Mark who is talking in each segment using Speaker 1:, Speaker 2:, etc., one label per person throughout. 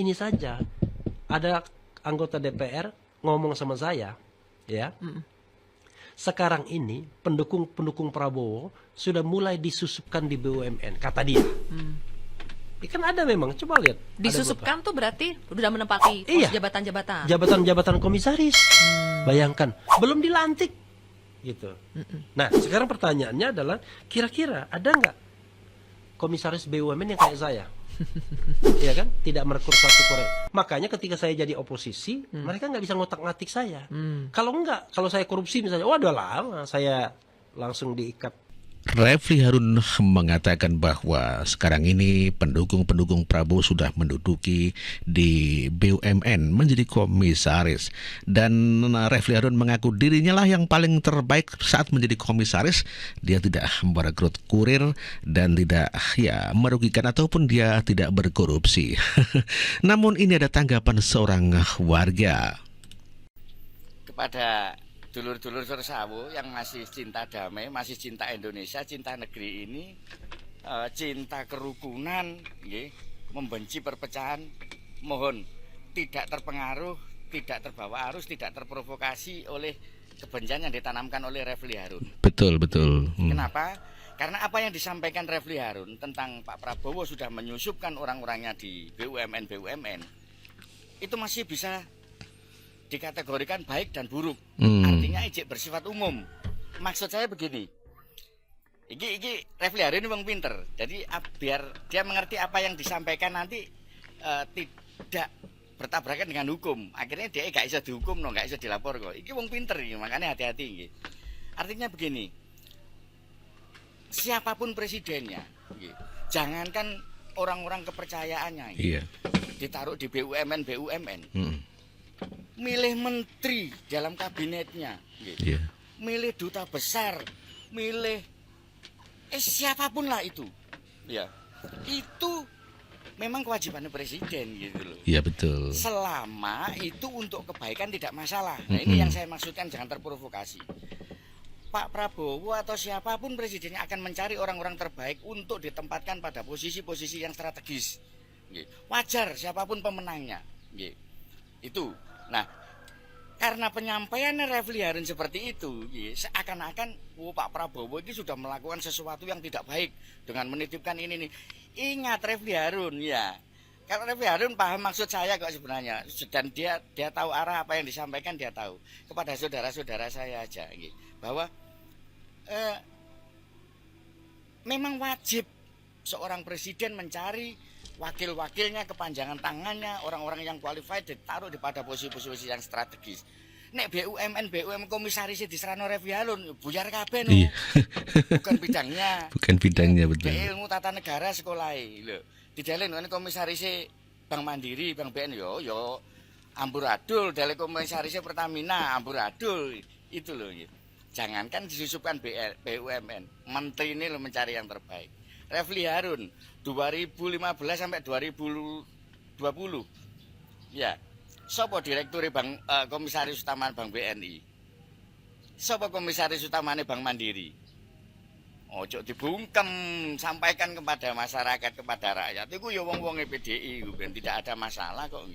Speaker 1: ini saja ada anggota DPR ngomong sama saya, ya. Sekarang ini pendukung Prabowo sudah mulai disusupkan di BUMN, kata dia. Kan ada memang, coba lihat.
Speaker 2: Disusupkan tuh berarti udah menempati
Speaker 1: Iya.
Speaker 2: jabatan-jabatan.
Speaker 1: Jabatan-jabatan komisaris. Bayangkan, belum dilantik. Gitu. Nah, sekarang pertanyaannya adalah, kira-kira ada nggak komisaris BUMN yang kayak saya? Iya kan? Tidak merekrut satu korek. Makanya ketika saya jadi oposisi, mereka nggak bisa ngotak-ngatik saya. Kalau saya korupsi misalnya, udah lama saya langsung diikat.
Speaker 3: Refli Harun mengatakan bahwa sekarang ini pendukung-pendukung Prabowo sudah menduduki di BUMN menjadi komisaris. Dan Refli Harun mengaku dirinya lah yang paling terbaik saat menjadi komisaris. Dia tidak merekrut kurir dan tidak merugikan ataupun dia tidak berkorupsi. Namun ini ada tanggapan seorang warga.
Speaker 4: Kepada dulur-dulur Sorsawu yang masih cinta damai, masih cinta Indonesia, cinta negeri ini, cinta kerukunan, membenci perpecahan, mohon tidak terpengaruh, tidak terbawa arus, tidak terprovokasi oleh kebencian yang ditanamkan oleh Refli Harun.
Speaker 3: Betul.
Speaker 4: Kenapa? Karena apa yang disampaikan Refli Harun tentang Pak Prabowo sudah menyusupkan orang-orangnya di BUMN, itu masih bisa dikategorikan baik dan buruk. Artinya ijek bersifat umum. Maksud saya begini, iki Refli Harun ini wong pinter, jadi biar dia mengerti apa yang disampaikan nanti tidak bertabrakan dengan hukum. Akhirnya dia gak bisa dihukum, gak bisa dilapor kok. Iki wong pinter, makanya hati-hati. Artinya begini, siapapun presidennya, jangankan orang-orang kepercayaannya ditaruh di BUMN, milih menteri dalam kabinetnya, milih duta besar, milih siapapun lah itu, itu memang kewajiban presiden gitu loh.
Speaker 3: Iya betul.
Speaker 4: Selama itu untuk kebaikan tidak masalah. Nah ini yang saya maksudkan, jangan terprovokasi. Pak Prabowo atau siapapun presidennya akan mencari orang-orang terbaik untuk ditempatkan pada posisi-posisi yang strategis. Wajar siapapun pemenangnya. Itu. Nah, karena penyampaiannya Refli Harun seperti itu, seakan-akan Pak Prabowo ini sudah melakukan sesuatu yang tidak baik dengan menitipkan ini nih. Ingat Refli Harun Kalau Refli Harun paham maksud saya kok sebenarnya, dan dia tahu arah apa yang disampaikan, dia tahu. Kepada saudara-saudara saya aja bahwa memang wajib seorang presiden mencari wakil-wakilnya, kepanjangan tangannya, orang-orang yang qualified ditaruh di pada posisi-posisi yang strategis. Nek BUMN komisaris di Serano Refli Harun buyar kabeh no. Bukan bidangnya.
Speaker 3: Bukan bidangnya, betul.
Speaker 4: Ilmu tata negara sekolah lho. Dijalin ini komisaris Bank Mandiri, Bank BN yo amburadul, dari komisaris Pertamina amburadul itu loh. Jangankan disusupkan BUMN, menteri ini lo mencari yang terbaik. Refli Harun 2015 sampai 2020 sopo direktur komisaris utama Bank BNI, sopo komisaris utamanya Bank Mandiri. Ojo dibungkem, sampaikan kepada masyarakat, kepada rakyat. Itu ya wong-wong PDI, tidak ada masalah kok.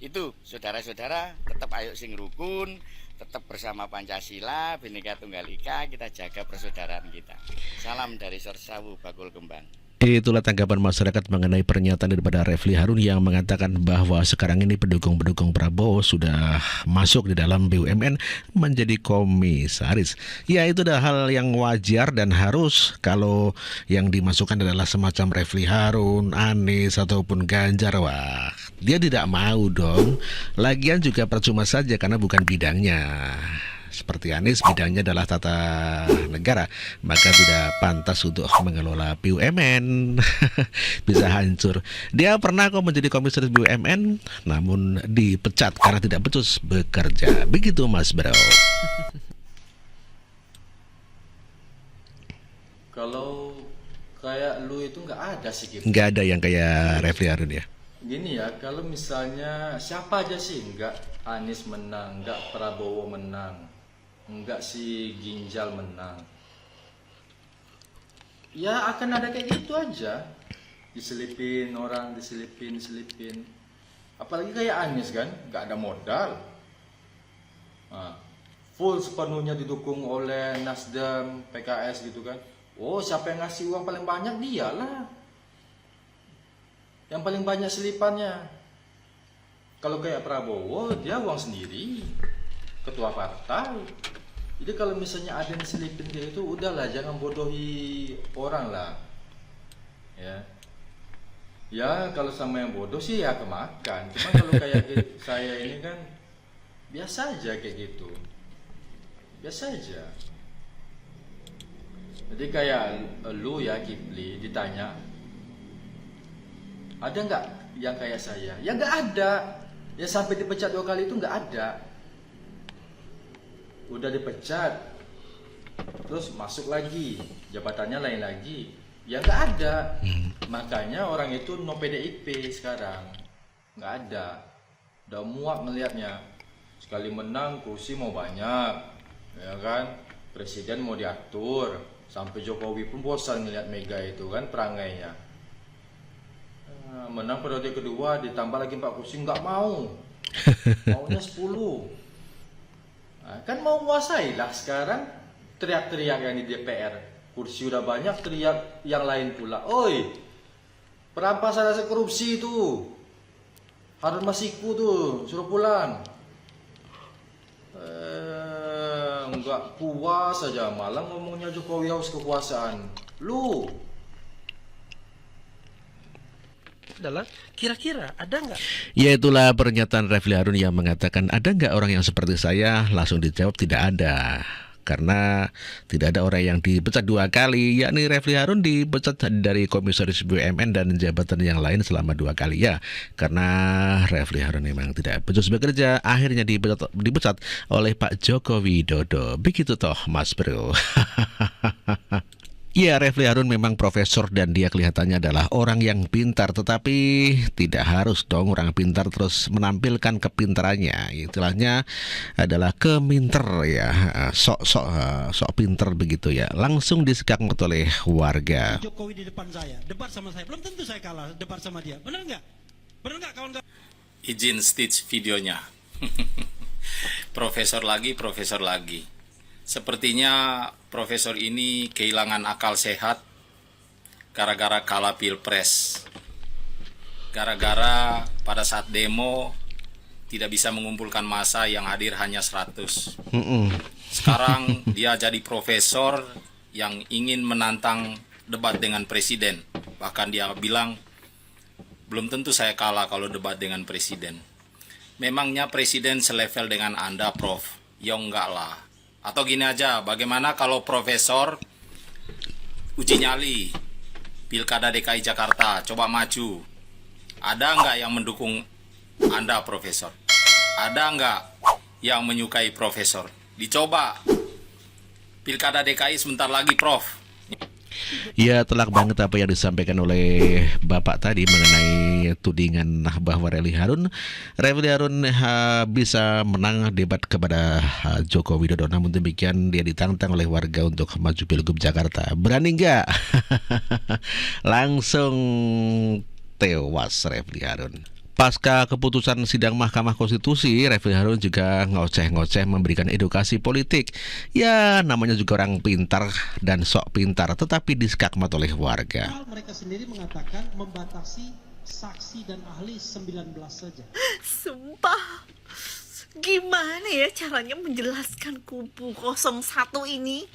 Speaker 4: Itu saudara-saudara, tetap ayo sing rukun, tetap bersama Pancasila, Bhinneka Tunggal Ika, kita jaga persaudaraan kita. Salam dari Sorsawu, Bakul Kembang.
Speaker 3: Itulah tanggapan masyarakat mengenai pernyataan daripada Refli Harun yang mengatakan bahwa sekarang ini pendukung-pendukung Prabowo sudah masuk di dalam BUMN menjadi komisaris. Ya, itu adalah hal yang wajar dan harus kalau yang dimasukkan adalah semacam Refli Harun, Anies ataupun Ganjar. Wah, dia tidak mau dong. Lagian juga percuma saja karena bukan bidangnya. Seperti Anies bidangnya adalah tata negara, maka tidak pantas untuk mengelola BUMN. Bisa hancur. Dia pernah kok menjadi komisaris BUMN, namun dipecat karena tidak becus bekerja. Begitu Mas Bro.
Speaker 5: Kalau kayak lu itu nggak ada sih gitu.
Speaker 3: Nggak ada yang kayak Refli Harun ya.
Speaker 5: Gini ya, kalau misalnya siapa aja sih, nggak Anies menang, nggak Prabowo menang, enggak si Ginjal menang, ya akan ada kayak gitu aja, diselipin orang, diselipin Apalagi kayak Anies kan, nggak ada modal. Nah, full sepenuhnya didukung oleh Nasdem, PKS gitu kan. Oh, siapa yang ngasih uang paling banyak? Dialah. Yang paling banyak selipannya. Kalau kayak Prabowo, dia uang sendiri. Ketua partai. Jadi kalau misalnya ada yang selipin kayak itu, udahlah, jangan bodohi orang lah. Ya. Ya, kalau sama yang bodoh sih ya kemakan. Cuma kalau kayak saya ini kan biasa aja kayak gitu. Biasa aja. Jadi kayak lu ya Kipli ditanya, ada nggak yang kayak saya? Ya nggak ada. Ya sampai dipecat 2 kali itu nggak ada. Udah dipecat, terus masuk lagi, jabatannya lain lagi. Ya nggak ada. Makanya orang itu no PDIP sekarang. Nggak ada. Udah muak ngelihatnya. Sekali menang kursi mau banyak, ya kan? Presiden mau diatur. Sampai Jokowi pun bosan ngelihat Mega itu kan perangainya. Menang periode kedua ditambah lagi 4 kursi, nggak mau. Maunya 10. Nah, kan mau menguasai lah sekarang. Teriak-teriak yang di DPR. Kursi udah banyak, teriak yang lain pula. Oi, perampasan hasil korupsi itu. Harun Masiku tuh, suruh pulang. Enggak puas aja, malah ngomongnya Jokowi haus kekuasaan. Lu
Speaker 1: adalah kira-kira ada nggak
Speaker 3: Ya itulah pernyataan Refli Harun yang mengatakan ada nggak orang yang seperti saya? Langsung dijawab tidak ada. Karena tidak ada orang yang dipecat 2 kali, yakni Refli Harun dipecat dari Komisaris BUMN dan jabatan yang lain selama 2 kali ya. Karena Refli Harun memang tidak becus bekerja, akhirnya dipecat oleh Pak Joko Widodo. Begitu toh Mas Bro. Ya, Refli Harun memang profesor dan dia kelihatannya adalah orang yang pintar, tetapi tidak harus dong orang pintar terus menampilkan kepintarannya. Istilahnya adalah keminter ya, sok pinter begitu ya. Langsung disekakmat oleh warga.
Speaker 6: Jokowi di depan saya, debat sama saya, belum tentu saya kalah debat sama dia. Benar nggak? Benar nggak kawan-kawan?
Speaker 7: Izin stitch videonya. Profesor lagi. Sepertinya profesor ini kehilangan akal sehat gara-gara kalah pilpres. Gara-gara pada saat demo tidak bisa mengumpulkan massa yang hadir hanya 100. Sekarang dia jadi profesor yang ingin menantang debat dengan presiden. Bahkan dia bilang, belum tentu saya kalah kalau debat dengan presiden. Memangnya presiden selevel dengan Anda, Prof? Ya enggak lah. Atau gini aja, bagaimana kalau profesor uji nyali Pilkada DKI Jakarta, coba maju. Ada nggak yang mendukung Anda, profesor? Ada nggak yang menyukai profesor? Dicoba. Pilkada DKI sebentar lagi, Prof.
Speaker 3: Ya, telak banget apa yang disampaikan oleh Bapak tadi mengenai tudingan bahwa Refli Harun bisa menang debat kepada Joko Widodo. Namun demikian dia ditantang oleh warga untuk maju Pilgub Jakarta. Berani nggak? Langsung tewas Refli Harun. Pasca keputusan sidang Mahkamah Konstitusi, Refli Harun juga ngoceh-ngoceh memberikan edukasi politik. Ya, namanya juga orang pintar dan sok pintar, tetapi diskakmat oleh warga.
Speaker 6: Mereka sendiri mengatakan membatasi saksi dan ahli 19 saja.
Speaker 8: Sumpah, gimana ya caranya menjelaskan kubu 01 ini?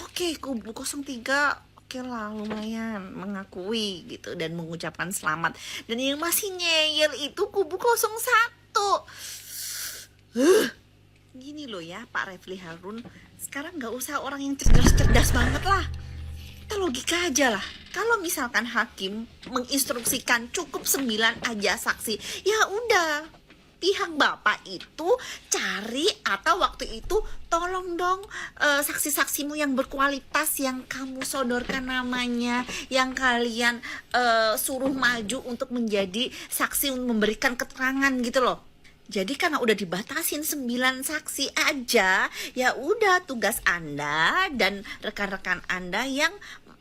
Speaker 8: Oke, kubu 03 oke lah, lumayan mengakui gitu dan mengucapkan selamat. Dan yang masih ngeyel itu kubu 01. Gini loh ya Pak Refli Harun, sekarang gak usah orang yang cerdas-cerdas banget lah. Kita logika aja lah. Kalau misalkan hakim menginstruksikan cukup 9 aja saksi, ya udah, pihak bapak itu cari atau waktu itu tolong dong saksi-saksimu yang berkualitas yang kamu sodorkan namanya, yang kalian suruh maju untuk menjadi saksi untuk memberikan keterangan gitu loh. Jadi karena udah dibatasin 9 saksi aja, ya udah tugas Anda dan rekan-rekan Anda yang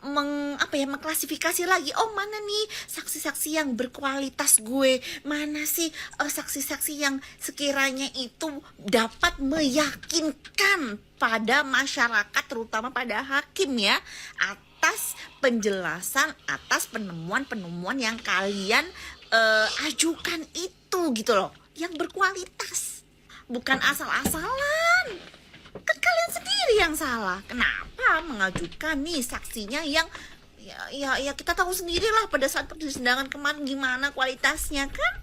Speaker 8: mengklasifikasi lagi, oh mana nih saksi-saksi yang berkualitas gue, mana sih saksi-saksi yang sekiranya itu dapat meyakinkan pada masyarakat, terutama pada hakim ya, atas penjelasan, atas penemuan-penemuan yang kalian ajukan itu gitu loh, yang berkualitas, bukan asal-asalan. Kan kalian sendiri yang salah. Kenapa mengajukan nih saksinya yang ya kita tahu sendirilah pada saat persidangan kemarin gimana kualitasnya kan?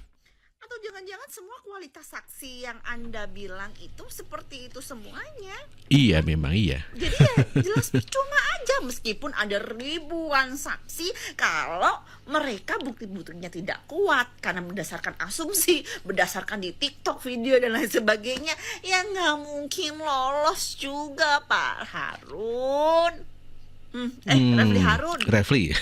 Speaker 8: Atau jangan-jangan semua kualitas saksi yang Anda bilang itu seperti itu semuanya?
Speaker 3: Iya, memang iya.
Speaker 8: Jadi ya jelas cuma aja, meskipun ada ribuan saksi, kalau mereka bukti-buktinya tidak kuat karena berdasarkan asumsi, berdasarkan di TikTok video dan lain sebagainya, ya nggak mungkin lolos juga Pak Harun. Refli Harun.
Speaker 3: Refli.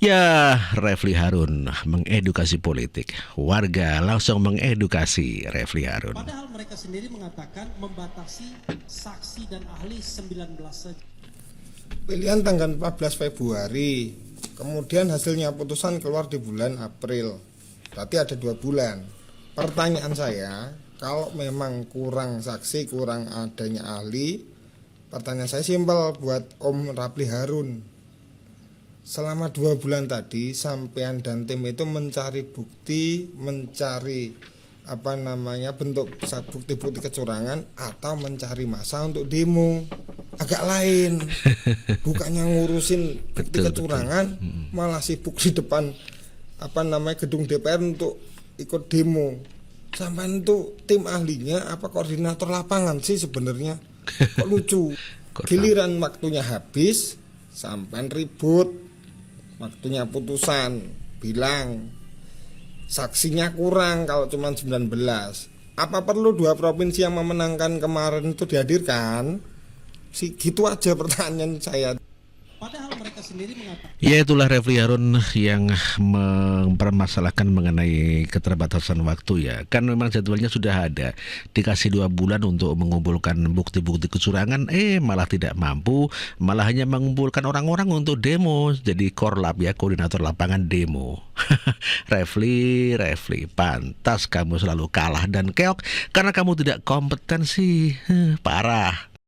Speaker 3: Ya, Refli Harun mengedukasi politik. Warga langsung mengedukasi Refli Harun.
Speaker 6: Padahal mereka sendiri mengatakan membatasi saksi dan ahli 19 saja.
Speaker 9: Pilihan tanggal 14 Februari, kemudian hasilnya putusan keluar di bulan April. Berarti ada 2 bulan. Pertanyaan saya, kalau memang kurang saksi, kurang adanya ahli, pertanyaan saya simpel buat Om Refli Harun. Selama 2 bulan tadi, sampean dan tim itu mencari bukti, mencari bentuk bukti-bukti kecurangan, atau mencari massa untuk demo. Agak lain. Bukannya ngurusin bukti kecurangan, malah sibuk di depan gedung DPR untuk ikut demo. Sampai itu tim ahlinya apa koordinator lapangan sih sebenarnya? Kok lucu. Giliran waktunya habis, sampai ribut. Waktunya putusan bilang saksinya kurang kalau cuma 19. Apa perlu 2 provinsi yang memenangkan kemarin itu dihadirkan? Gitu aja pertanyaan saya.
Speaker 6: Padahal mereka sendiri mengatakan.
Speaker 3: Ya, itulah Refli Harun yang mempermasalahkan mengenai keterbatasan waktu ya. Kan memang jadwalnya sudah ada. Dikasih 2 bulan untuk mengumpulkan bukti-bukti kecurangan, malah tidak mampu, malah hanya mengumpulkan orang-orang untuk demo. Jadi korlap ya, koordinator lapangan demo. Refli, pantas kamu selalu kalah dan keok karena kamu tidak kompeten sih. Parah.